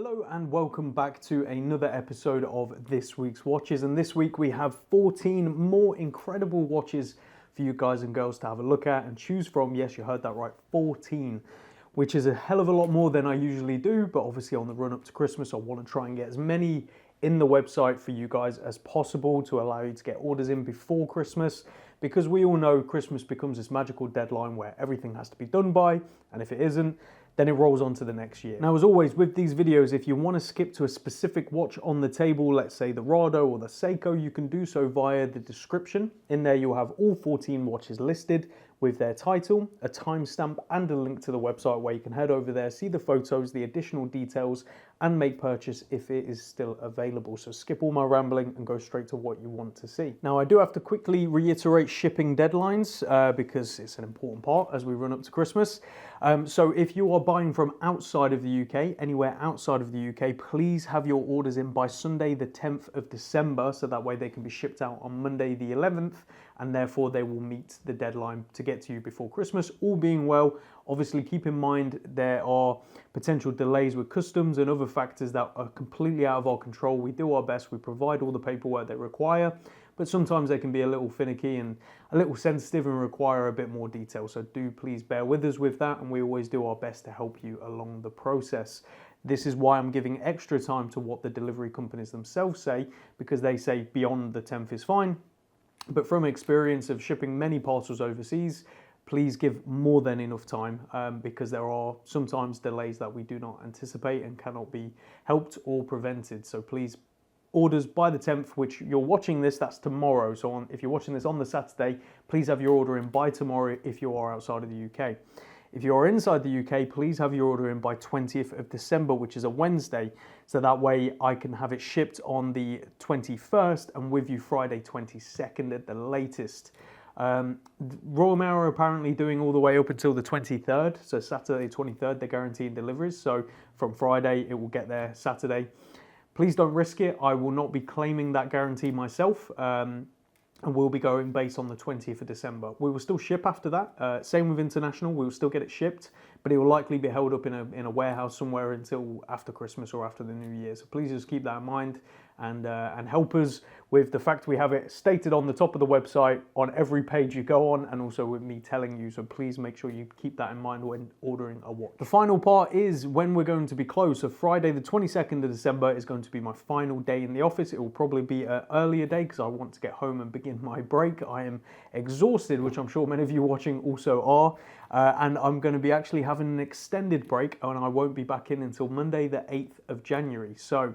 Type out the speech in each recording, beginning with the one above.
Hello and welcome back to another episode of this week's watches, and this week we have 14 more incredible watches for you guys and girls to have a look at and choose from. Yes, you heard that right, 14, which is a hell of a lot more than I usually do, but obviously on the run up to Christmas I want to try and get as many in the website for you guys as possible to allow you to get orders in before Christmas, because we all know Christmas becomes this magical deadline where everything has to be done by, and if it isn't, then it rolls on to the next year. Now, as always, with these videos, if you want to skip to a specific watch on the table, let's say the Movado or the Seiko, you can do so via the description. In there, you'll have all 14 watches listed with their title, a timestamp, and a link to the website where you can head over there, see the photos, the additional details, and make purchase if it is still available. So skip all my rambling and go straight to what you want to see. Now, I do have to quickly reiterate shipping deadlines because it's an important part as we run up to Christmas. So if you are buying from outside of the UK, anywhere outside of the UK, please have your orders in by Sunday the 10th of December, so that way they can be shipped out on Monday the 11th, and therefore they will meet the deadline to get to you before Christmas. All being well, obviously keep in mind there are potential delays with customs and other factors that are completely out of our control. We do our best, we provide all the paperwork they require, but sometimes they can be a little finicky and a little sensitive and require a bit more detail. So do please bear with us with that, and we always do our best to help you along the process. This is why I'm giving extra time to what the delivery companies themselves say, because they say beyond the 10th is fine. But from experience of shipping many parcels overseas, please give more than enough time because there are sometimes delays that we do not anticipate and cannot be helped or prevented. So please, orders by the 10th, which you're watching this, that's tomorrow. So if you're watching this on the Saturday, please have your order in by tomorrow if you are outside of the UK. If you are inside the UK, please have your order in by 20th of December, which is a Wednesday. So that way I can have it shipped on the 21st and with you Friday 22nd at the latest. Royal Mail are apparently doing all the way up until the 23rd. So Saturday 23rd, they're guaranteeing deliveries. So from Friday, it will get there Saturday. Please don't risk it. I will not be claiming that guarantee myself. And we'll be going based on the 20th of December. We will still ship after that. Same with international, we will still get it shipped, but it will likely be held up in a warehouse somewhere until after Christmas or after the New Year. So please just keep that in mind and help us with the fact we have it stated on the top of the website on every page you go on, and also with me telling you. So please make sure you keep that in mind when ordering a watch. The final part is when we're going to be closed. So Friday the 22nd of December is going to be my final day in the office. It will probably be an earlier day because I want to get home and begin my break. I am exhausted, which I'm sure many of you watching also are, and I'm going to be actually having an extended break, and I won't be back in until Monday the 8th of January. So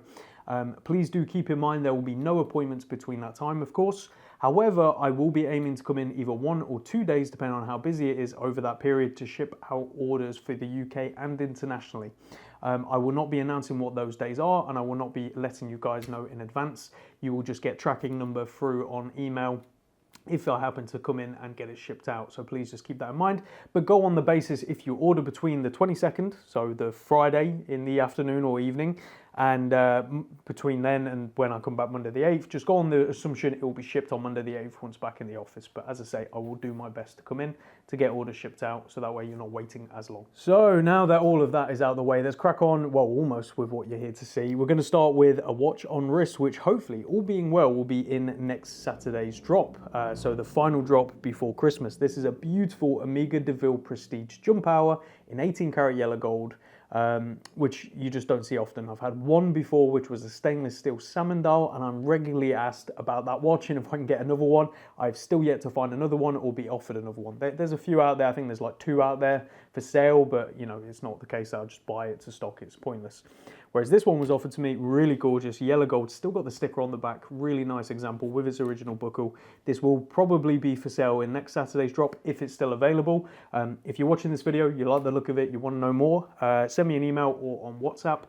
please do keep in mind there will be no appointments between that time, of course. However, I will be aiming to come in either 1 or 2 days, depending on how busy it is over that period, to ship out orders for the UK and internationally. I will not be announcing what those days are, and I will not be letting you guys know in advance. You will just get tracking number through on email if I happen to come in and get it shipped out. So please just keep that in mind. But go on the basis if you order between the 22nd, so the Friday in the afternoon or evening, and between then and when I come back Monday the 8th, just go on the assumption it will be shipped on Monday the 8th once back in the office. But as I say, I will do my best to come in to get orders shipped out, so that way you're not waiting as long. So now that all of that is out of the way, let's crack on, well, almost with what you're here to see. We're going to start with a watch on wrist, which hopefully, all being well, will be in next Saturday's drop. So the final drop before Christmas. This is a beautiful Omega DeVille Prestige Jump Hour in 18 karat yellow gold, which you just don't see often. I've had one before, which was a stainless steel salmon dial, and I'm regularly asked about that watch and if I can get another one. I've still yet to find another one or be offered another one. There's a few out there. I think there's like 2 out there for sale, but you know, it's not the case that I'll just buy it to stock. It's pointless. Whereas this one was offered to me, really gorgeous, yellow gold, still got the sticker on the back, really nice example with its original buckle. This will probably be for sale in next Saturday's drop if it's still available. If you're watching this video, you like the look of it, you want to know more, send me an email or on WhatsApp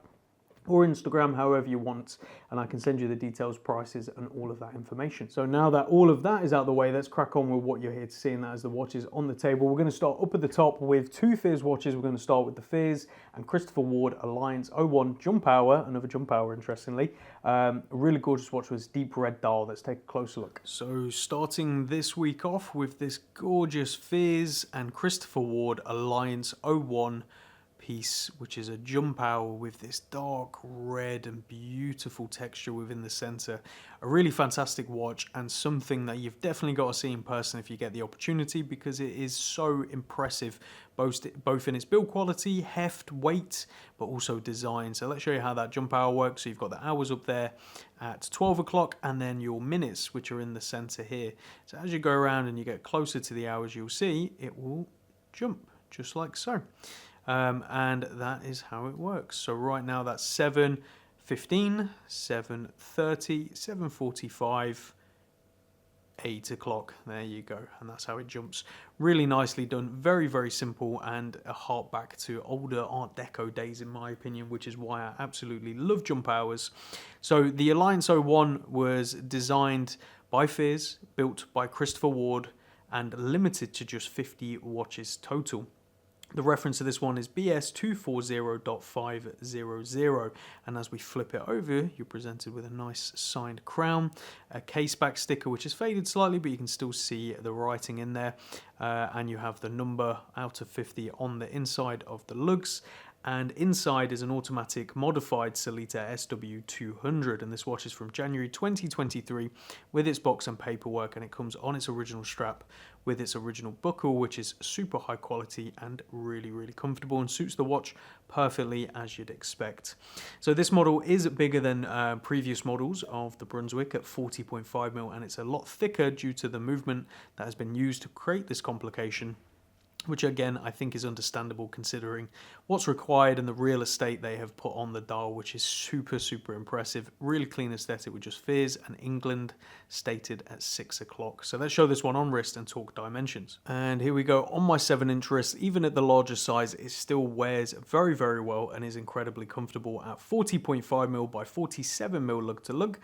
or Instagram, however you want, and I can send you the details, prices, and all of that information. So now that all of that is out of the way, let's crack on with what you're here to see, and that is the watches on the table. We're going to start up at the top with 2 Fears watches. We're going to start with the Fears and Christopher Ward Alliance 01 Jump Hour, another Jump Hour, interestingly. A really gorgeous watch with this deep red dial. Let's take a closer look. So starting this week off with this gorgeous Fears and Christopher Ward Alliance 01 piece, which is a jump hour with this dark red and beautiful texture within the center. A really fantastic watch, and something that you've definitely got to see in person if you get the opportunity, because it is so impressive, both in its build quality, heft, weight, but also design. So let's show you how that jump hour works. So you've got the hours up there at 12 o'clock, and then your minutes, which are in the center here. So as you go around and you get closer to the hours, you'll see it will jump just like so. And that is how it works. So right now that's 7:15, 7:30, 7:45, 8 o'clock. There you go. And that's how it jumps. Really nicely done. Very, very simple, and a hark back to older Art Deco days, in my opinion, which is why I absolutely love jump hours. So the Alliance 01 was designed by Fears, built by Christopher Ward, and limited to just 50 watches total. The reference to this one is BS240.500, and as we flip it over, you're presented with a nice signed crown, a case back sticker which is faded slightly, but you can still see the writing in there, and you have the number out of 50 on the inside of the lugs. And inside is an automatic modified Sellita SW200, and this watch is from January 2023 with its box and paperwork, and it comes on its original strap with its original buckle, which is super high quality and really, really comfortable and suits the watch perfectly, as you'd expect. So this model is bigger than previous models of the Brunswick at 40.5mm, and it's a lot thicker due to the movement that has been used to create this complication, which again I think is understandable considering what's required and the real estate they have put on the dial, which is super, super impressive. Really clean aesthetic with just Fears and England stated at 6 o'clock. So let's show this one on wrist and talk dimensions. And here we go on my 7-inch wrist. Even at the larger size, it still wears very, very well and is incredibly comfortable at 40.5mm by 47mm lug to lug.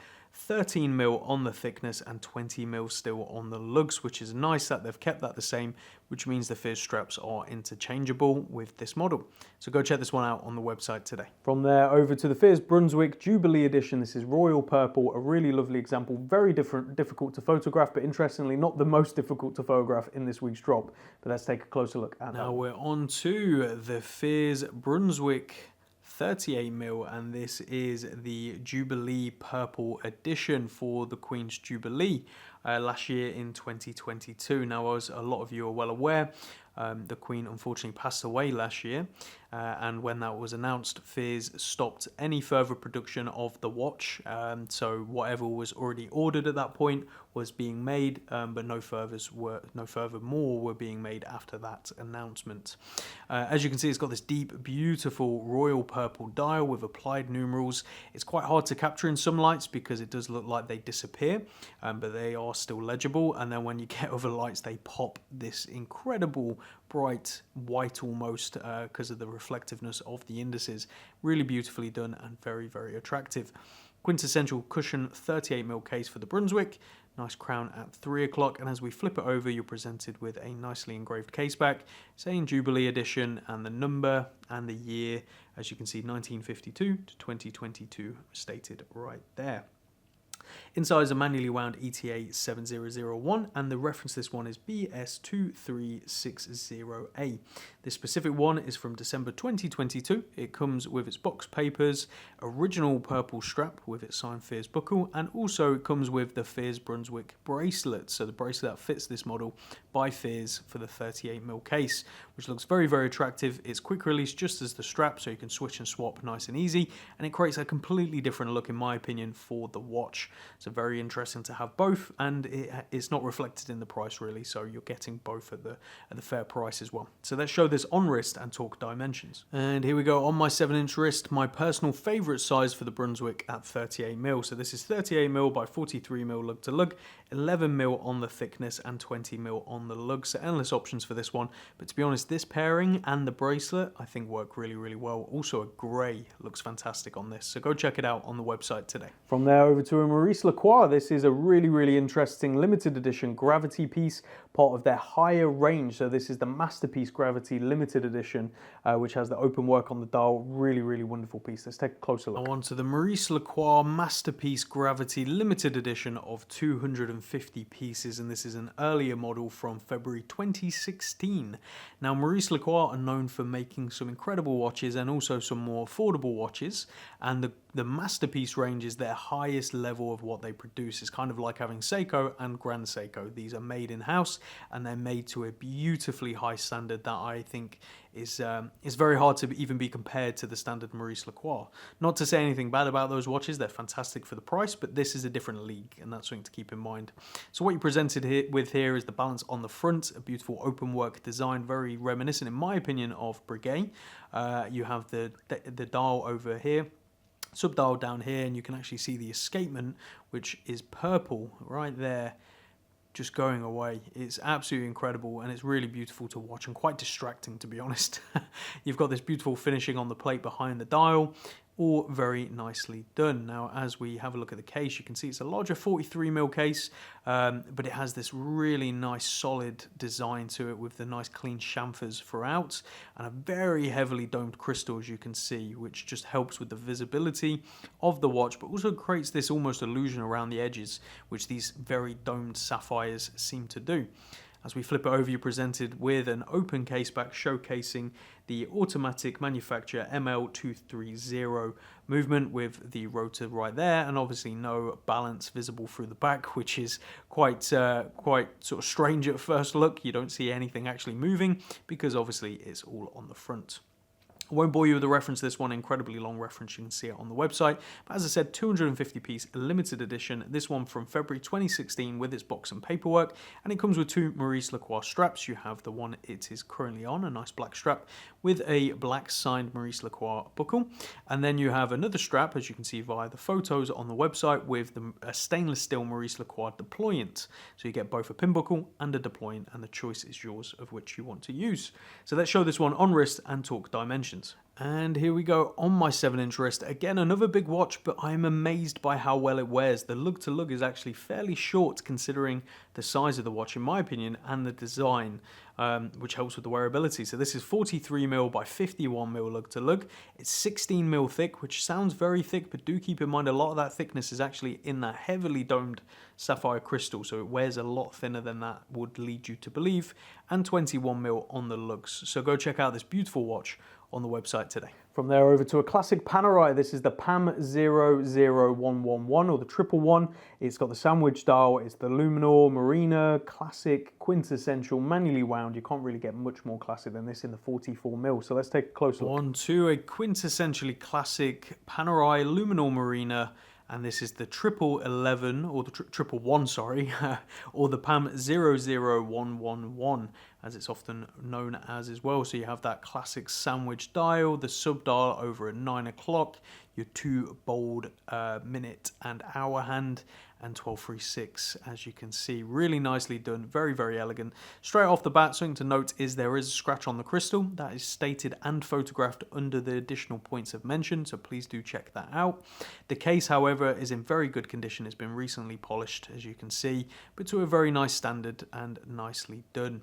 13mm on the thickness and 20mm still on the lugs, which is nice that they've kept that the same, which means the Fears straps are interchangeable with this model. So go check this one out on the website today. From there over to the Fears Brunswick Jubilee Edition. This is royal purple, a really lovely example, very difficult to photograph, but interestingly not the most difficult to photograph in this week's drop. But let's take a closer look at that. Now we're on to the Fears Brunswick 38mm, and this is the Jubilee Purple Edition for the Queen's Jubilee last year in 2022. Now, as a lot of you are well aware, the Queen unfortunately passed away last year, and when that was announced, Fears stopped any further production of the watch. So whatever was already ordered at that point was being made, but no further more were being made after that announcement. As you can see, it's got this deep, beautiful royal purple dial with applied numerals. It's quite hard to capture in some lights because it does look like they disappear, but they are still legible. And then when you get other lights, they pop this incredible bright white almost because of the reflectiveness of the indices. Really beautifully done and very, very attractive. Quintessential cushion 38mm case for the Brunswick. Nice crown at 3 o'clock, and as we flip it over, you're presented with a nicely engraved case back saying Jubilee Edition and the number and the year, as you can see, 1952 to 2022 stated right there. Inside is a manually wound ETA 7001, and the reference to this one is BS2360A. This specific one is from December 2022. It comes with its box papers, original purple strap with its signed Fears buckle, and also it comes with the Fears Brunswick bracelet. So the bracelet that fits this model by Fears for the 38mm case, which looks very, very attractive. It's quick release just as the strap, so you can switch and swap nice and easy, and it creates a completely different look, in my opinion, for the watch. So very interesting to have both, and it's not reflected in the price really, so you're getting both at the fair price as well. So let's show this on wrist and talk dimensions. And here we go on my 7-inch wrist, my personal favorite size for the Brunswick at 38mm. So this is 38mm by 43mm lug to lug, 11mm on the thickness and 20mm on the lug. So endless options for this one, but to be honest, this pairing and the bracelet I think work really, really well. Also a grey looks fantastic on this, so go check it out on the website today. From there over to a Maurice Maurice Lacroix. This is a really interesting limited edition gravity piece, part of their higher range. So this is the Masterpiece Gravity limited edition, which has the open work on the dial. Really wonderful piece. Let's take a closer look. Now on to the Maurice Lacroix Masterpiece Gravity limited edition of 250 pieces, and this is an earlier model from February 2016. Now Maurice Lacroix are known for making some incredible watches and also some more affordable watches, and the Masterpiece range is their highest level of what they produce. It's kind of like having Seiko and Grand Seiko. These are made in-house and they're made to a beautifully high standard that I think is very hard to even be compared to the standard Maurice Lacroix. Not to say anything bad about those watches, they're fantastic for the price, but this is a different league, and that's something to keep in mind. So what you presented here is the balance on the front, a beautiful open work design, very reminiscent in my opinion of Breguet. You have the dial over here, sub-dial down here, and you can actually see the escapement, which is purple right there, just going away. It's absolutely incredible, and it's really beautiful to watch and quite distracting, to be honest. You've got this beautiful finishing on the plate behind the dial, all very nicely done. Now as we have a look at the case, you can see it's a larger 43mm case, but it has this really nice solid design to it with the nice clean chamfers throughout and a very heavily domed crystal, as you can see, which just helps with the visibility of the watch, but also creates this almost illusion around the edges, which these very domed sapphires seem to do. As we flip it over, you're presented with an open case back showcasing the automatic manufacturer ML230 movement with the rotor right there, and obviously no balance visible through the back, which is quite sort of strange at first look. You don't see anything actually moving because obviously it's all on the front. I won't bore you with the reference to this one, incredibly long reference, you can see it on the website. But as I said, 250 piece limited edition, this one from February 2016 with its box and paperwork, and it comes with two Maurice Lacroix straps. You have the one it is currently on, a nice black strap with a black signed Maurice Lacroix buckle, and then you have another strap, as you can see via the photos on the website, with a stainless steel Maurice Lacroix deployant. So you get both a pin buckle and a deployant, and the choice is yours of which you want to use. So let's show this one on wrist and talk dimensions. And here we go on my 7-inch wrist. Again, another big watch, but I'm amazed by how well it wears. The lug to lug is actually fairly short considering the size of the watch, in my opinion, and the design, which helps with the wearability. So this is 43mm by 51mm lug to lug. It's 16mm thick, which sounds very thick, but do keep in mind a lot of that thickness is actually in that heavily domed sapphire crystal, so it wears a lot thinner than that would lead you to believe, and 21mm on the lugs. So go check out this beautiful watch on the website today. From there over to a classic Panerai. This is the PAM 00111 or the 111. It's got the sandwich dial, it's the Luminor, Marina, classic, quintessential, manually wound. You can't really get much more classic than this in the 44mm. So let's take a closer look. On to a quintessentially classic Panerai Luminor Marina, and this is the 1111, or the 111, sorry, or the PAM 00111, as it's often known as well. So you have that classic sandwich dial, the sub dial over at 9 o'clock, your two bold minute and hour hand, and 1236, as you can see, really nicely done, very elegant. Straight off the bat, something to note is there is a scratch on the crystal that is stated and photographed under the additional points I've mentioned, so please do check that out. The case, however, is in very good condition. It's been recently polished, as you can see, but to a very nice standard and nicely done.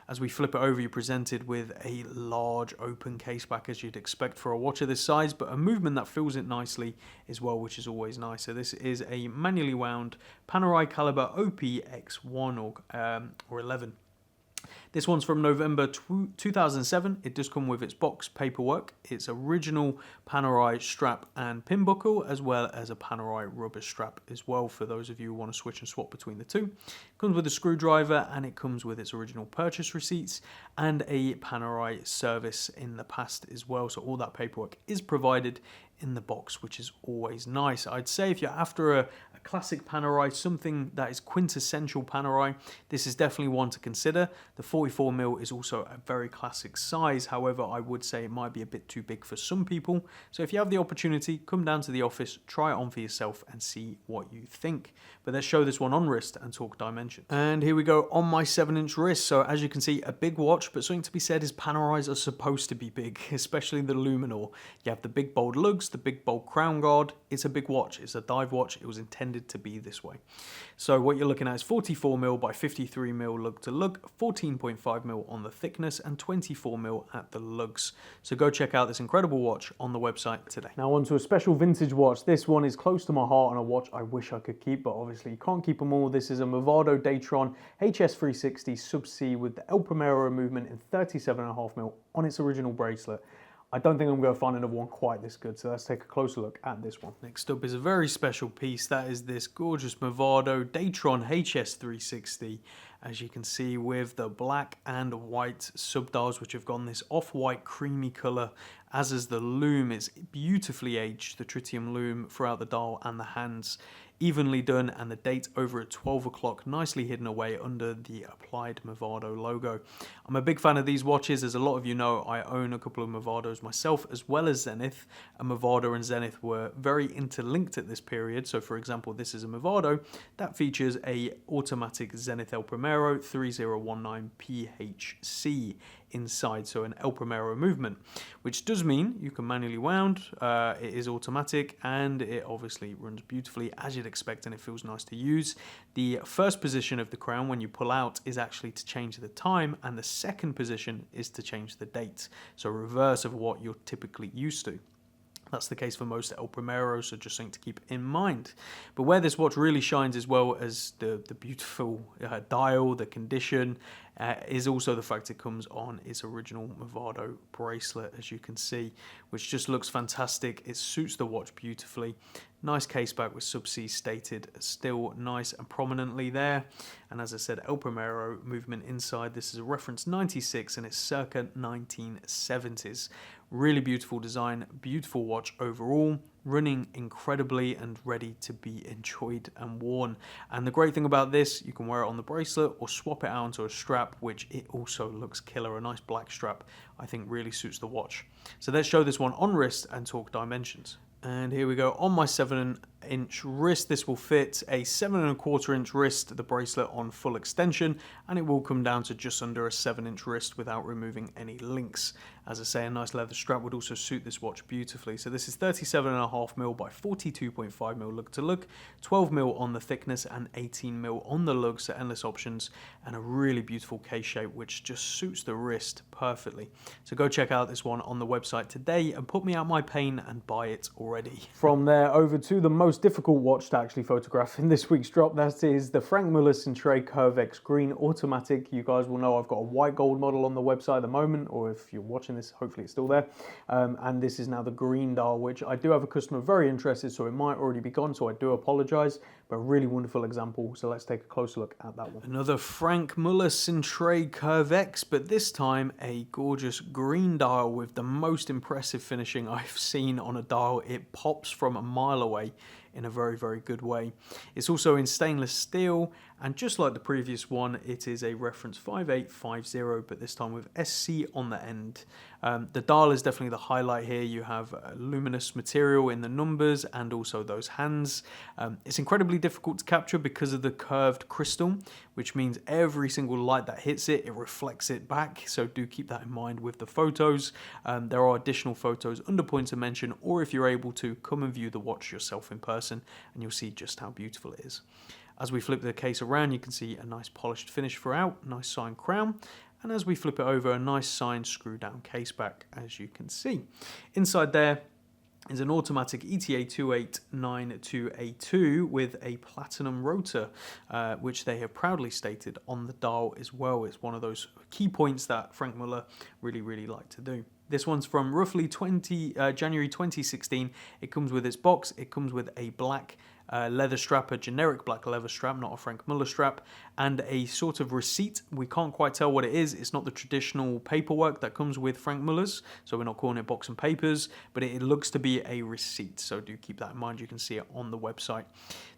As we flip it over, you're presented with a large open case back, as you'd expect for a watch of this size, but a movement that fills it nicely as well, which is always nice. So this is a manually wound Panerai caliber OPX1 or 11. This one's from November 2007. It does come with its box paperwork, its original Panerai strap and pin buckle, as well as a Panerai rubber strap as well, for those of you who want to switch and swap between the two. It comes with a screwdriver, and it comes with its original purchase receipts and a Panerai service in the past as well. So all that paperwork is provided in the box, which is always nice. I'd say if you're after a classic Panerai, something that is quintessential Panerai, this is definitely one to consider. The 44mm is also a very classic size. However, I would say it might be a bit too big for some people. So if you have the opportunity, come down to the office, try it on for yourself and see what you think. But let's show this one on wrist and talk dimensions. And here we go on my 7-inch wrist. So as you can see, a big watch, but something to be said is Panerais are supposed to be big, especially the Luminor. You have the big bold lugs, the big bold crown guard. It's a big watch. It's a dive watch. It was intended to be this way. So what you're looking at is 44mm by 53mm lug to lug, 14.5mm on the thickness, and 24mm at the lugs. So go check out this incredible watch on the website today. Now on to a special vintage watch. This one is close to my heart and a watch I wish I could keep, but obviously you can't keep them all. This is a Movado Datron HS360 Sub-C with the El Primero movement in 37.5mm on its original bracelet. I don't think I'm going to find another one quite this good, so let's take a closer look at this one. Next up is a very special piece. That is this gorgeous Movado Datron HS360, as you can see, with the black and white subdials, which have gone this off-white creamy colour, as is the loom. It's beautifully aged, the tritium loom, throughout the dial and the hands. Evenly done, and the date over at 12 o'clock, nicely hidden away under the applied Movado logo. I'm a big fan of these watches. As a lot of you know, I own a couple of Movados myself, as well as Zenith. And Movado and Zenith were very interlinked at this period. So for example, this is a Movado that features a automatic Zenith El Primero 3019 PHC inside, so an El Primero movement, which does mean you can manually wound. It is automatic, and it obviously runs beautifully as you'd expect, and it feels nice to use. The first position of the crown when you pull out is actually to change the time, and the second position is to change the date, so reverse of what you're typically used to. That's the case for most El Primeros, so just something to keep in mind. But where this watch really shines, as well as the beautiful dial, the condition, is also the fact it comes on its original Movado bracelet, as you can see, which just looks fantastic. It suits the watch beautifully. Nice case back with Sub-C stated still nice and prominently there. And as I said, El Primero movement inside. This is a reference 96 and it's circa 1970s. Really beautiful design, beautiful watch overall, running incredibly and ready to be enjoyed and worn. And the great thing about this, you can wear it on the bracelet or swap it out onto a strap, which it also looks killer. A nice black strap, I think, really suits the watch. So let's show this one on wrist and talk dimensions. And here we go on my 7-inch wrist. This will fit a 7.25-inch wrist, the bracelet on full extension, and it will come down to just under a 7-inch wrist without removing any links. As I say, a nice leather strap would also suit this watch beautifully. So this is 37.5mm by 42.5mm lug to lug, 12mm on the thickness and 18mm on the lug, so endless options, and a really beautiful case shape which just suits the wrist perfectly. So go check out this one on the website today and put me out my pain and buy it already. From there over to the most difficult watch to actually photograph in this week's drop. That is the Frank Muller Cintre Curve X Green Automatic. You guys will know I've got a white gold model on the website at the moment, or if you're watching this, hopefully it's still there. And this is now the green dial, which I do have a customer very interested, so it might already be gone, so I do apologize, but a really wonderful example. So let's take a closer look at that one. Another Frank Muller Cintre Curve X, but this time a gorgeous green dial with the most impressive finishing I've seen on a dial. It pops from a mile away in a very, very good way. It's also in stainless steel, and just like the previous one, it is a reference 5850, but this time with SC on the end. The dial is definitely the highlight here. You have luminous material in the numbers and also those hands. It's incredibly difficult to capture because of the curved crystal, which means every single light that hits it, it reflects it back. So do keep that in mind with the photos. There are additional photos under points of mention, or if you're able to, come and view the watch yourself in person and you'll see just how beautiful it is. As we flip the case around, you can see a nice polished finish throughout, nice signed crown. And as we flip it over, a nice signed screw down case back, as you can see. Inside there is an automatic ETA 2892A2 with a platinum rotor, which they have proudly stated on the dial as well. It's one of those key points that Frank Muller really like to do. This one's from roughly January 2016. It comes with its box. It comes with a black leather strap, a generic black leather strap, not a Frank Muller strap, and a sort of receipt. We can't quite tell what it is. It's not the traditional paperwork that comes with Frank Muller's, so we're not calling it box and papers, but it looks to be a receipt, so do keep that in mind. You can see it on the website.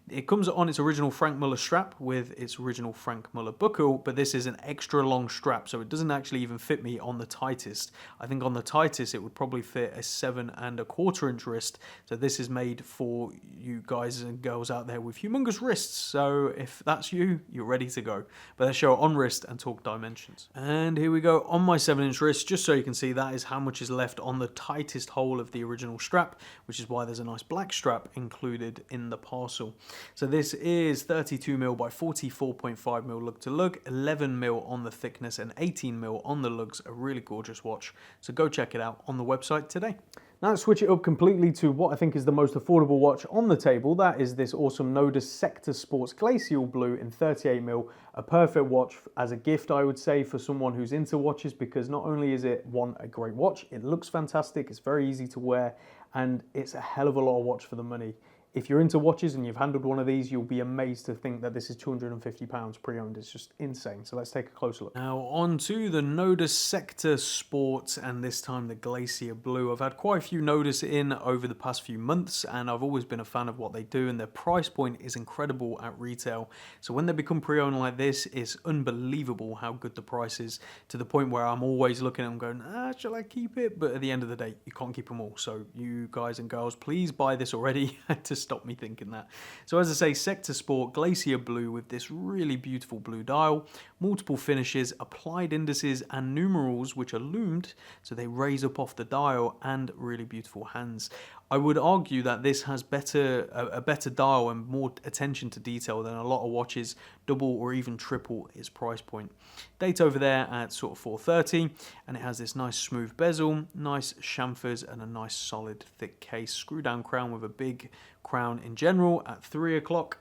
It comes on its original Frank Muller strap with its original Frank Muller buckle, but this is an extra long strap, so it doesn't actually even fit me on the tightest. I think on the tightest it would probably fit a 7.25-inch wrist, so this is made for you guys and girls out there with humongous wrists. So if that's you, you're ready to go. But let's show on wrist and talk dimensions. And here we go on my 7-inch wrist, just so you can see that is how much is left on the tightest hole of the original strap, which is why there's a nice black strap included in the parcel. So this is 32mm by 44.5mm lug to lug, 11mm on the thickness and 18mm on the lugs. A really gorgeous watch. So go check it out on the website today. Now let's switch it up completely to what I think is the most affordable watch on the table. That is this awesome Nodus Sector Sports Glacial Blue in 38mm. A perfect watch as a gift, I would say, for someone who's into watches, because not only is it, one, a great watch, it looks fantastic, it's very easy to wear, and it's a hell of a lot of watch for the money. If you're into watches and you've handled one of these, you'll be amazed to think that this is £250 pre-owned. It's just insane. So let's take a closer look. Now on to the Nodus Sector Sport, and this time the Glacier Blue. I've had quite a few Nodus in over the past few months, and I've always been a fan of what they do, and their price point is incredible at retail. So when they become pre-owned like this, it's unbelievable how good the price is, to the point where I'm always looking at them going, shall I keep it? But at the end of the day, you can't keep them all. So you guys and girls, please buy this already to stop me thinking that. So as I say, Sector Sport Glacier Blue with this really beautiful blue dial, multiple finishes, applied indices and numerals which are loomed so they raise up off the dial, and really beautiful hands. I would argue that this has a better dial and more attention to detail than a lot of watches, double or even triple its price point. Date over there at sort of 430, and it has this nice smooth bezel, nice chamfers, and a nice solid thick case. Screw down crown with a big crown in general at 3 o'clock.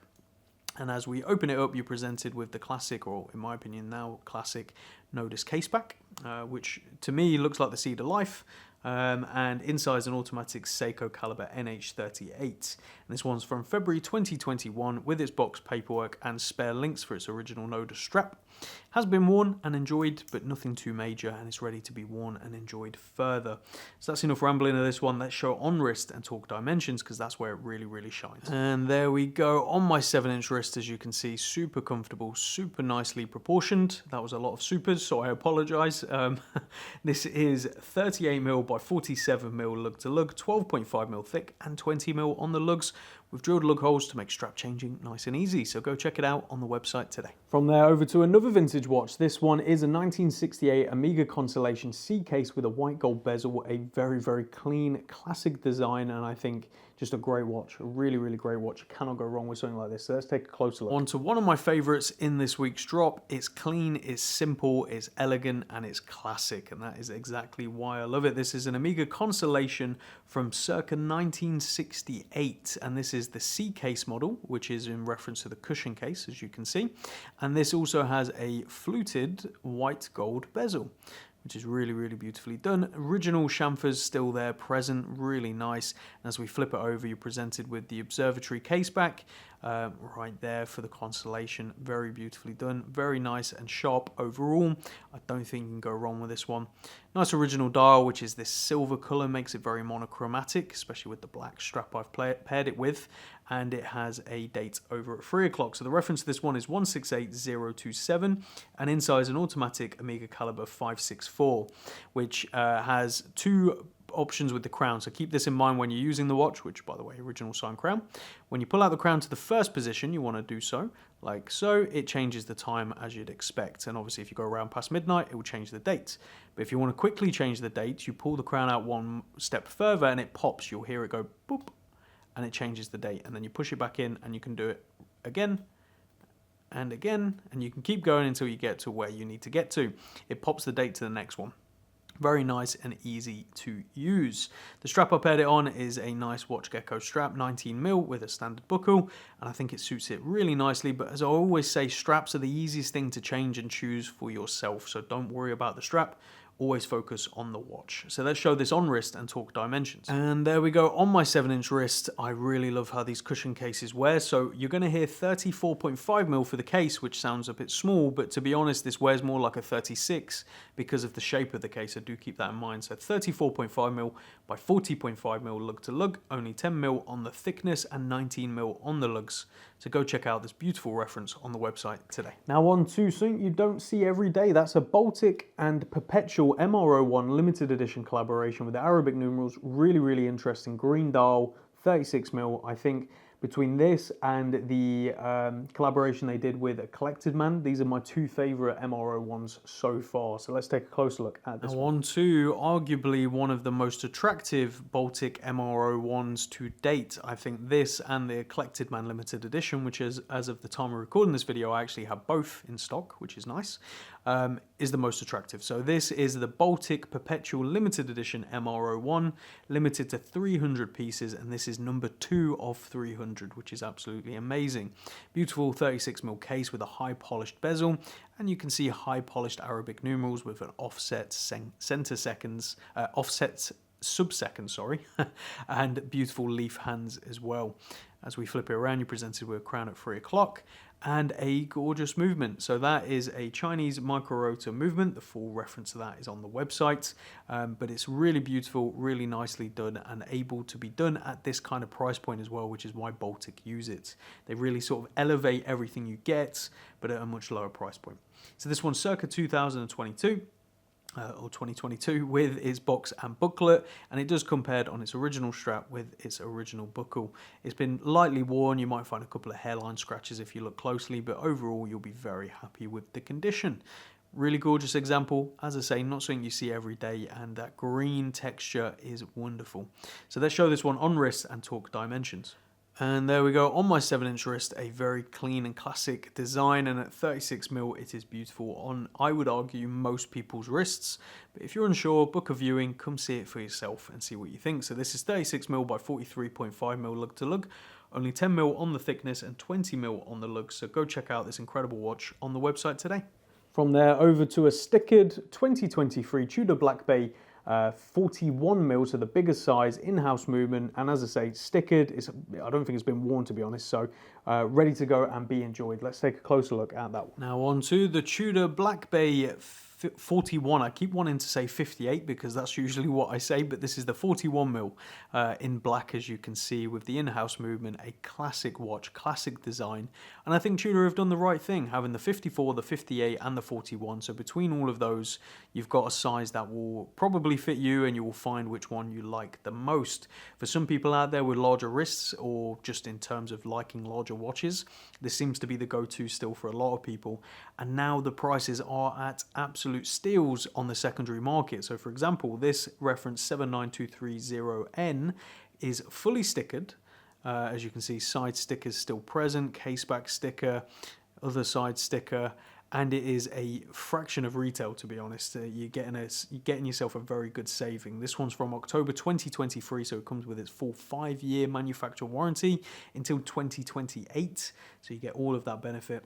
And as we open it up, you're presented with the classic, or in my opinion now classic, Nodus caseback, which to me looks like the Seed of Life. And inside is an automatic Seiko caliber NH38. And this one's from February 2021 with its box paperwork and spare links for its original Nodus strap. Has been worn and enjoyed, but nothing too major, and it's ready to be worn and enjoyed further. So that's enough rambling of this one. Let's show on wrist and talk dimensions, because that's where it really, really shines. And there we go on my 7-inch wrist. As you can see, super comfortable, super nicely proportioned. That was a lot of supers, so I apologize. This is 38mm by 47mm lug to lug, 12.5mm thick and 20mm on the lugs, with drilled lug holes to make strap changing nice and easy. So go check it out on the website today. From there over to another vintage watch. This one is a 1968 Omega Constellation C case with a white gold bezel, a very, very clean, classic design, and I think just a great watch, a really, really great watch. You cannot go wrong with something like this. So let's take a closer look. On to one of my favorites in this week's drop. It's clean, it's simple, it's elegant, and it's classic, and that is exactly why I love it. This is an Omega Constellation from circa 1968, and this is the C case model, which is in reference to the cushion case, as you can see. And this also has a fluted white gold bezel, which is really, really beautifully done. Original chamfers still there, present, really nice. And as we flip it over, you're presented with the observatory caseback right there for the Constellation. Very beautifully done, very nice and sharp overall. I don't think you can go wrong with this one. Nice original dial, which is this silver color, makes it very monochromatic, especially with the black strap I've paired it with. And it has a date over at 3 o'clock. So the reference to this one is 168027, and inside is an automatic Omega caliber 564, which has two options with the crown. So keep this in mind when you're using the watch, which, by the way, original sign crown. When you pull out the crown to the first position, you want to do so like so. It changes the time as you'd expect, and obviously if you go around past midnight, it will change the date. But if you want to quickly change the date, you pull the crown out one step further and it pops. You'll hear it go boop, and it changes the date, and then you push it back in and you can do it again and again, and you can keep going until you get to where you need to get to. It pops the date to the next one. Very nice and easy to use. The strap I paired it on is a nice Watch Gecko strap, 19mm with a standard buckle, and I think it suits it really nicely. But as I always say, straps are the easiest thing to change and choose for yourself, so don't worry about the strap. Always focus on the watch. So let's show this on wrist and talk dimensions. And there we go on my 7-inch wrist. I really love how these cushion cases wear. So you're going to hear 34.5mm for the case, which sounds a bit small, but to be honest, this wears more like a 36 because of the shape of the case. I do keep that in mind. So 34.5mm by 40.5mm lug to lug, only 10mm on the thickness and 19mm on the lugs. So go check out this beautiful reference on the website today. Now on to something you don't see every day. That's a Baltic and Perpetual MR01 limited edition collaboration with the Arabic numerals. Really, really interesting. Green dial, 36mm, I think. Between this and the collaboration they did with Collected Man, these are my two favorite MRO ones so far. So let's take a closer look at this one. On to arguably one of the most attractive Baltic MRO ones to date. I think this and the Collected Man limited edition, which is, as of the time of recording this video, I actually have both in stock, which is nice, is the most attractive. So this is the Baltic Perpetual Limited Edition MRO1, limited to 300 pieces, and this is number 2 of 300, which is absolutely amazing. Beautiful 36mm case with a high polished bezel, and you can see high polished Arabic numerals with an offset sub-second, sorry, and beautiful leaf hands as well. As we flip it around, you're presented with a crown at 3 o'clock and a gorgeous movement. So that is a Chinese micro-rotor movement. The full reference to that is on the website, but it's really beautiful, really nicely done, and able to be done at this kind of price point as well, which is why Baltic use it. They really sort of elevate everything you get, but at a much lower price point. So this one's circa 2022. Or 2022, with its box and booklet, and it does come paired on its original strap with its original buckle. It's been lightly worn. You might find a couple of hairline scratches if you look closely, but overall you'll be very happy with the condition. Really gorgeous example, as I say, not something you see every day, and that green texture is wonderful. So let's show this one on wrist and talk dimensions. And there we go, on my 7-inch wrist, a very clean and classic design, and at 36mm it is beautiful on, I would argue, most people's wrists. But if you're unsure, book a viewing, come see it for yourself and see what you think. So this is 36mm by 43.5mm lug to lug, only 10mm on the thickness and 20mm on the lug, so go check out this incredible watch on the website today. From there over to a stickered 2023 Tudor Black Bay 41mm, so the biggest size, in-house movement, and as I say, stickered. I don't think it's been worn, to be honest, so ready to go and be enjoyed. Let's take a closer look at that one. Now on to the Tudor Black Bay 41. I keep wanting to say 58 because that's usually what I say, but this is the 41mm in black, as you can see, with the in-house movement. A classic watch, classic design, and I think Tudor have done the right thing, having the 54, the 58 and the 41. So between all of those, you've got a size that will probably fit you, and you will find which one you like the most. For some people out there with larger wrists, or just in terms of liking larger watches, this seems to be the go-to still for a lot of people, and now the prices are at absolute steals on the secondary market. So for example, this reference 79230N is fully stickered. As you can see, side stickers still present, case back sticker, other side sticker, and it is a fraction of retail, to be honest. You're getting yourself a very good saving. This one's from October 2023, so it comes with its full 5-year manufacturer warranty until 2028, so you get all of that benefit.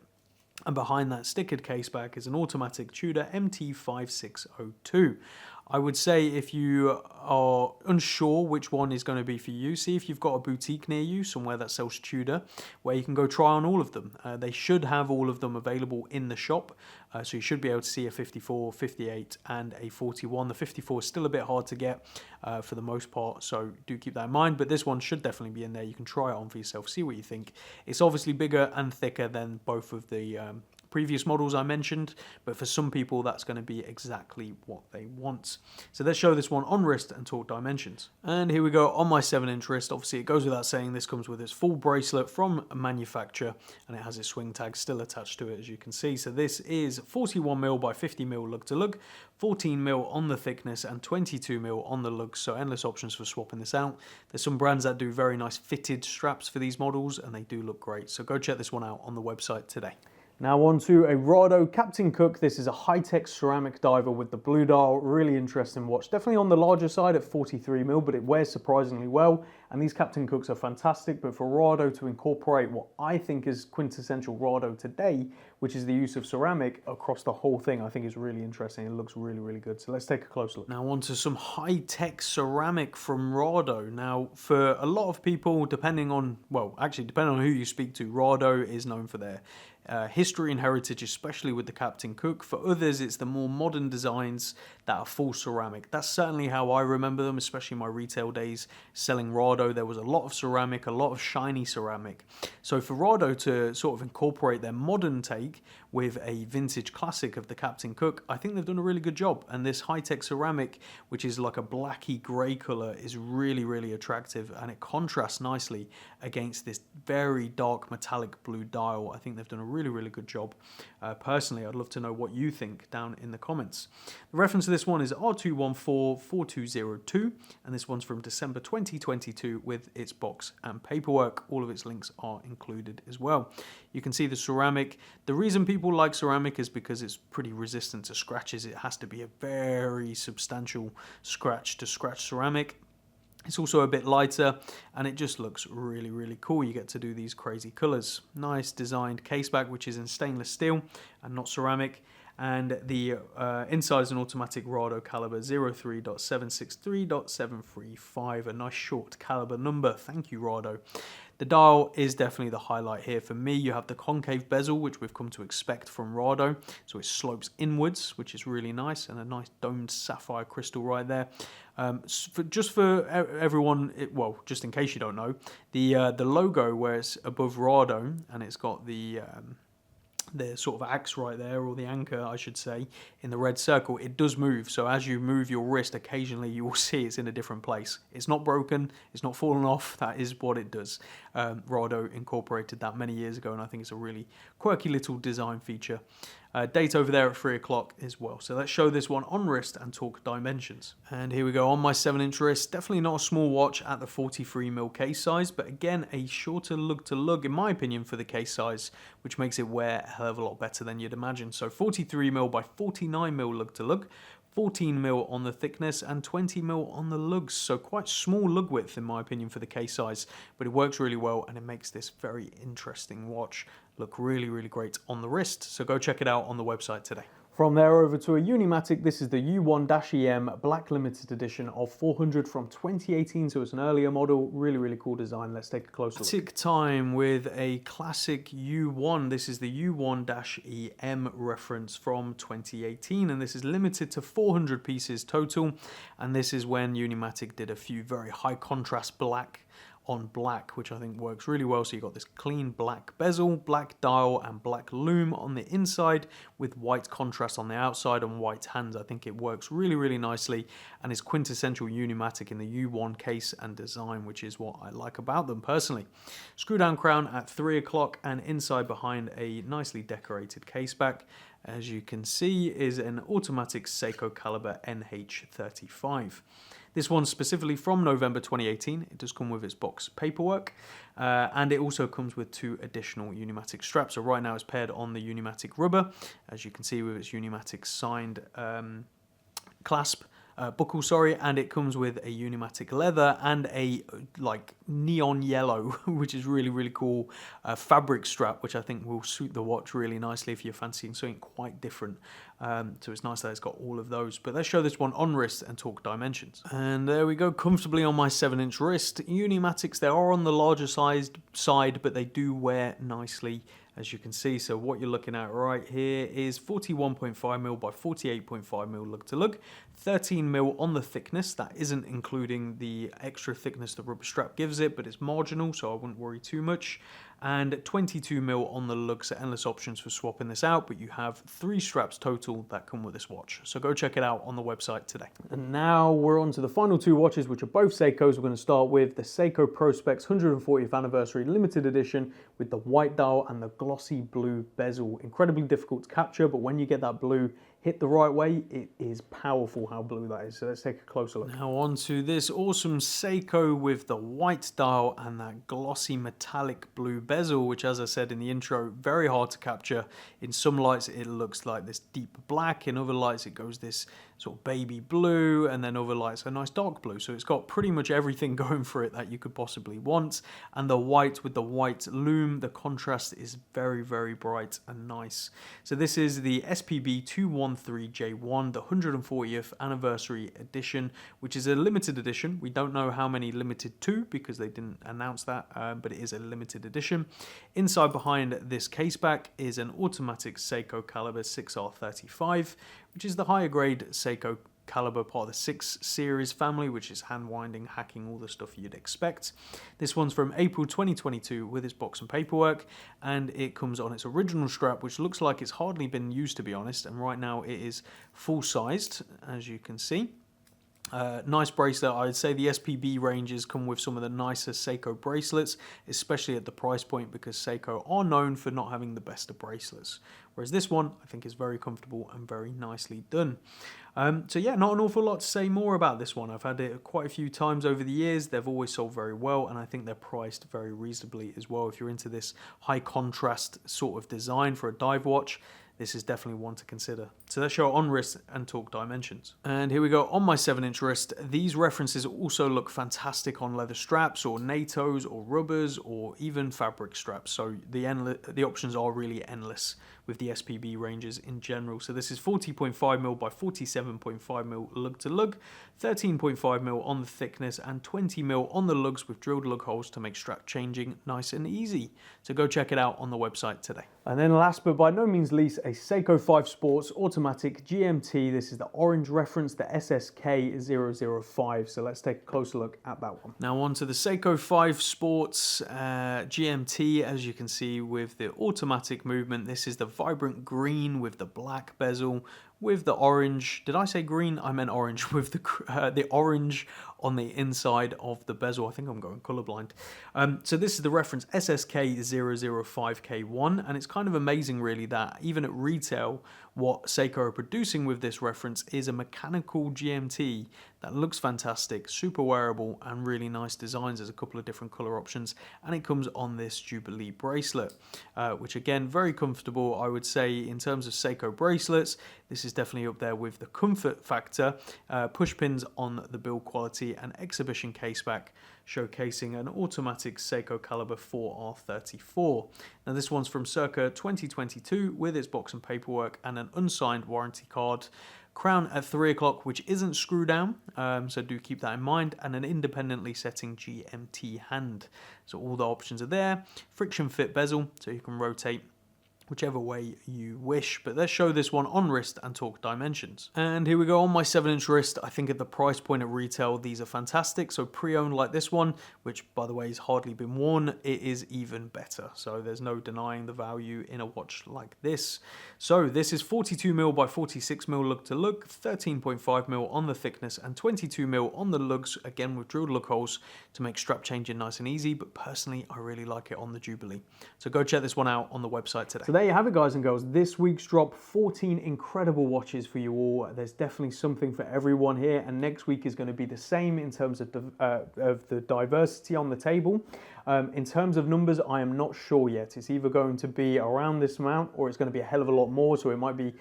And behind that stickered case back is an automatic Tudor MT5602. I would say if you are unsure which one is going to be for you, see if you've got a boutique near you, somewhere that sells Tudor, where you can go try on all of them. They should have all of them available in the shop, so you should be able to see a 54, 58 and a 41. The 54 is still a bit hard to get for the most part, so do keep that in mind, but this one should definitely be in there. You can try it on for yourself, see what you think. It's obviously bigger and thicker than both of the previous models I mentioned, but for some people that's going to be exactly what they want. So let's show this one on wrist and talk dimensions. And here we go on my 7-inch wrist. Obviously it goes without saying this comes with its full bracelet from manufacturer, and it has its swing tag still attached to it, as you can see. So this is 41mm by 50mm lug to lug, 14mm on the thickness and 22mm on the lug, so endless options for swapping this out. There's some brands that do very nice fitted straps for these models, and they do look great, so go check this one out on the website today. Now on to a Rado Captain Cook. This is a high-tech ceramic diver with the blue dial. Really interesting watch. Definitely on the larger side at 43mm, but it wears surprisingly well. And these Captain Cooks are fantastic, but for Rado to incorporate what I think is quintessential Rado today, which is the use of ceramic across the whole thing, I think is really interesting. It looks really, really good. So let's take a closer look. Now on to some high-tech ceramic from Rado. Now for a lot of people, depending on who you speak to, Rado is known for their history and heritage, especially with the Captain Cook. For others, it's the more modern designs that are full ceramic. That's certainly how I remember them, especially in my retail days selling Rado. There was a lot of ceramic, a lot of shiny ceramic. So for Rado to sort of incorporate their modern take with a vintage classic of the Captain Cook, I think they've done a really good job. And this high-tech ceramic, which is like a blacky grey colour, is really, really attractive, and it contrasts nicely against this very dark metallic blue dial. I think they've done a really, really good job. Personally, I'd love to know what you think down in the comments. The reference to this one is R2144202, and this one's from December 2022 with its box and paperwork. All of its links are included as well. You can see the ceramic. The reason people like ceramic is because it's pretty resistant to scratches. It has to be a very substantial scratch to scratch ceramic. It's also a bit lighter, and it just looks really, really cool. You get to do these crazy colors. Nice designed case back, which is in stainless steel and not ceramic. And the inside is an automatic Rado caliber 03.763.735, a nice short caliber number. Thank you, Rado. The dial is definitely the highlight here for me. You have the concave bezel, which we've come to expect from Rado. So it slopes inwards, which is really nice, and a nice domed sapphire crystal right there. Just for everyone, just in case you don't know, the logo where it's above Rado, and it's got the sort of axe right there, or the anchor I should say, in the red circle, it does move. So as you move your wrist, occasionally you will see it's in a different place. It's not broken, it's not fallen off, that is what it does. Rado incorporated that many years ago, and I think it's a really quirky little design feature. Date over there at 3 o'clock as well. So let's show this one on wrist and talk dimensions. And here we go on my 7-inch wrist. Definitely not a small watch at the 43mm case size, but again, a shorter lug to lug, in my opinion, for the case size, which makes it wear a hell of a lot better than you'd imagine. So 43mm by 49mm lug to lug, 14mm on the thickness and 20mm on the lugs. So quite small lug width in my opinion for the case size, but it works really well, and it makes this very interesting watch look really, really great on the wrist. So go check it out on the website today. From there over to a Unimatic. This is the U1-EM Black Limited Edition of 400 from 2018, so it's an earlier model. Really, really cool design. Let's take a closer look. Tick time with a classic U1. This is the U1-EM reference from 2018, and this is limited to 400 pieces total, and this is when Unimatic did a few very high contrast black on black, which I think works really well. So you've got this clean black bezel, black dial, and black lume on the inside with white contrast on the outside and white hands. I think it works really, really nicely, and is quintessential Unimatic in the U1 case and design, which is what I like about them personally. Screw down crown at 3 o'clock, and inside behind a nicely decorated case back, as you can see, is an automatic Seiko caliber NH35. This one's specifically from November 2018. It does come with its box paperwork, and it also comes with 2 additional Unimatic straps. So right now it's paired on the Unimatic rubber, as you can see, with its Unimatic signed clasp. Buckle, sorry, and it comes with a Unimatic leather and a like neon yellow, which is really, really cool, fabric strap, which I think will suit the watch really nicely if you're fancying something quite different. So it's nice that it's got all of those. But let's show this one on wrist and talk dimensions. And there we go, comfortably on my 7-inch wrist. Unimatics, they are on the larger sized side, but they do wear nicely, as you can see. So what you're looking at right here is 41.5mm by 48.5mm lug to lug, 13mm on the thickness. That isn't including the extra thickness the rubber strap gives it, but it's marginal, so I wouldn't worry too much. And 22mm on the lug, so endless options for swapping this out, but you have 3 straps total that come with this watch. So go check it out on the website today. And now we're on to the final 2 watches, which are both Seikos. We're going to start with the Seiko Prospex 140th Anniversary Limited Edition with the white dial and the glossy blue bezel. Incredibly difficult to capture, but when you get that blue hit the right way, it is powerful how blue that is. So let's take a closer look. Now on to this awesome Seiko with the white dial and that glossy metallic blue bezel, which, as I said in the intro, very hard to capture. In some lights it looks like this deep black, in other lights it goes this sort of baby blue, and then other lights a nice dark blue. So it's got pretty much everything going for it that you could possibly want. And the white with the white lume, the contrast is very, very bright and nice. So this is the SPB 213J1, the 140th Anniversary Edition, which is a limited edition. We don't know how many limited to because they didn't announce that, but it is a limited edition. Inside behind this caseback is an automatic Seiko caliber 6R35, which is the higher grade Seiko caliber, part of the 6 series family, which is hand winding, hacking, all the stuff you'd expect. This one's from April 2022 with its box and paperwork, and it comes on its original strap, which looks like it's hardly been used, to be honest, and right now it is full sized, as you can see. Nice bracelet. I would say the SPB ranges come with some of the nicer Seiko bracelets, especially at the price point, because Seiko are known for not having the best of bracelets. Whereas this one, I think, is very comfortable and very nicely done. So yeah, not an awful lot to say more about this one. I've had it quite a few times over the years. They've always sold very well, and I think they're priced very reasonably as well. If you're into this high contrast sort of design for a dive watch, this is definitely one to consider. So let's show it on wrist and talk dimensions. And here we go on my 7-inch wrist. These references also look fantastic on leather straps or NATOs or rubbers or even fabric straps. So the options are really endless with the SPB ranges in general. So this is 40.5mm by 47.5mm lug to lug, 13.5mm on the thickness, and 20mm on the lugs with drilled lug holes to make strap changing nice and easy. So go check it out on the website today. And then last but by no means least, a Seiko 5 Sports automatic GMT. This is the orange reference, the SSK005. So let's take a closer look at that one. Now on to the Seiko 5 Sports GMT, as you can see with the automatic movement. This is the vibrant green with the black bezel, with the orange. Did I say green? I meant orange, with the orange on the inside of the bezel. I think I'm going colorblind. So this is the reference SSK005K1, and it's kind of amazing really that even at retail, what Seiko are producing with this reference is a mechanical GMT that looks fantastic, super wearable, and really nice designs. There's a couple of different color options, and it comes on this Jubilee bracelet, which again, very comfortable. I would say in terms of Seiko bracelets, this is definitely up there with the comfort factor. Push pins on the build quality, and exhibition caseback showcasing an automatic Seiko caliber 4R34. Now this one's from circa 2022 with its box and paperwork and an unsigned warranty card. Crown at 3 o'clock, which isn't screw down, so do keep that in mind, and an independently setting GMT hand. So all the options are there. Friction fit bezel, so you can rotate whichever way you wish. But let's show this one on wrist and talk dimensions. And here we go on my 7-inch wrist. I think at the price point at retail, these are fantastic. So pre-owned like this one, which by the way has hardly been worn, it is even better. So there's no denying the value in a watch like this. So this is 42mm by 46mm lug to lug, 13.5mm on the thickness, and 22mm on the lugs, again with drilled lug holes to make strap changing nice and easy. But personally, I really like it on the Jubilee. So go check this one out on the website today. So there you have it, guys and girls. This week's drop, 14 incredible watches for you all. There's definitely something for everyone here, and next week is going to be the same in terms of the diversity on the table. In terms of numbers, I am not sure yet. It's either going to be around this amount or it's going to be a hell of a lot more, so it might be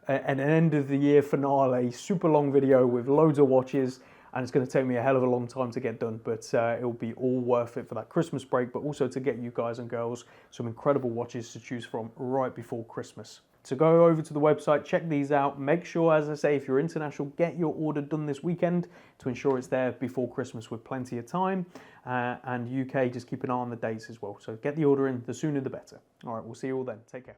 an end of the year finale, super long video with loads of watches, and it's going to take me a hell of a long time to get done, but it'll be all worth it for that Christmas break, but also to get you guys and girls some incredible watches to choose from right before Christmas. So go over to the website, check these out. Make sure, as I say, if you're international, get your order done this weekend to ensure it's there before Christmas with plenty of time. And UK, just keep an eye on the dates as well. So get the order in, the sooner the better. All right, we'll see you all then. Take care.